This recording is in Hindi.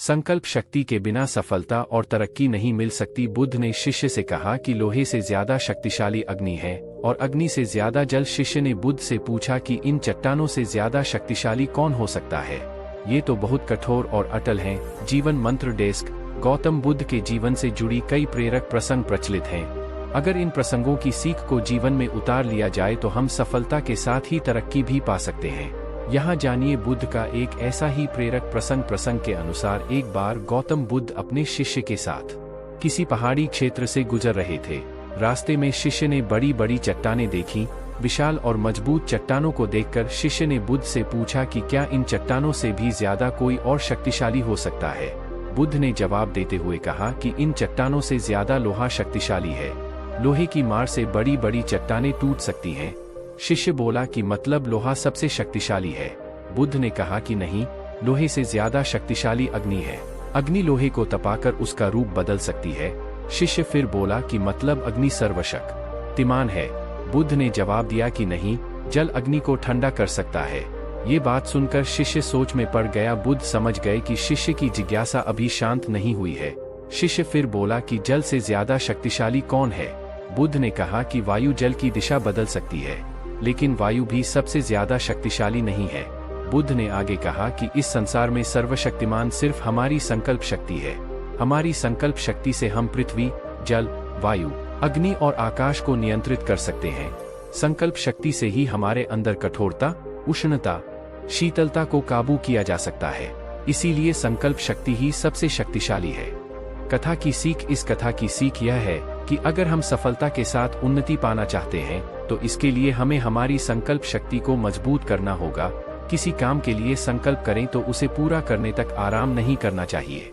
संकल्प शक्ति के बिना सफलता और तरक्की नहीं मिल सकती। बुद्ध ने शिष्य से कहा कि लोहे से ज्यादा शक्तिशाली अग्नि है और अग्नि से ज्यादा जल। शिष्य ने बुद्ध से पूछा कि इन चट्टानों से ज्यादा शक्तिशाली कौन हो सकता है? ये तो बहुत कठोर और अटल हैं। जीवन मंत्र डेस्क। गौतम बुद्ध के जीवन से जुड़ी कई प्रेरक प्रसंग प्रचलित हैं। अगर इन प्रसंगों की सीख को जीवन में उतार लिया जाए तो हम सफलता के साथ ही तरक्की भी पा सकते हैं। यहाँ जानिए बुद्ध का एक ऐसा ही प्रेरक प्रसंग के अनुसार एक बार गौतम बुद्ध अपने शिष्य के साथ किसी पहाड़ी क्षेत्र से गुजर रहे थे। रास्ते में शिष्य ने बड़ी बड़ी चट्टानें देखीं। विशाल और मजबूत चट्टानों को देखकर शिष्य ने बुद्ध से पूछा कि क्या इन चट्टानों से भी ज्यादा कोई और शक्तिशाली हो सकता है? बुद्ध ने जवाब देते हुए कहा कि इन चट्टानों से ज्यादा लोहा शक्तिशाली है। लोहे की मार से बड़ी बड़ी चट्टानें टूट सकती हैं। शिष्य बोला कि मतलब लोहा सबसे शक्तिशाली है? बुद्ध ने कहा कि नहीं, लोहे से ज्यादा शक्तिशाली अग्नि है। अग्नि लोहे को तपाकर उसका रूप बदल सकती है। शिष्य फिर बोला कि मतलब अग्नि सर्वशक्तिमान है? बुद्ध ने जवाब दिया कि नहीं, जल अग्नि को ठंडा कर सकता है। ये बात सुनकर शिष्य सोच में पड़ गया। बुद्ध समझ गए कि शिष्य की जिज्ञासा अभी शांत नहीं हुई है। शिष्य फिर बोला कि जल से ज्यादा शक्तिशाली कौन है? बुद्ध ने कहा कि वायु जल की दिशा बदल सकती है, लेकिन वायु भी सबसे ज्यादा शक्तिशाली नहीं है। बुद्ध ने आगे कहा कि इस संसार में सर्वशक्तिमान सिर्फ हमारी संकल्प शक्ति है। हमारी संकल्प शक्ति से हम पृथ्वी, जल, वायु, अग्नि और आकाश को नियंत्रित कर सकते हैं। संकल्प शक्ति से ही हमारे अंदर कठोरता, उष्णता, शीतलता को काबू किया जा सकता है। इसीलिए संकल्प शक्ति ही सबसे शक्तिशाली है। कथा की सीख। इस कथा की सीख यह है कि अगर हम सफलता के साथ उन्नति पाना चाहते हैं तो इसके लिए हमें हमारी संकल्प शक्ति को मजबूत करना होगा। किसी काम के लिए संकल्प करें तो उसे पूरा करने तक आराम नहीं करना चाहिए।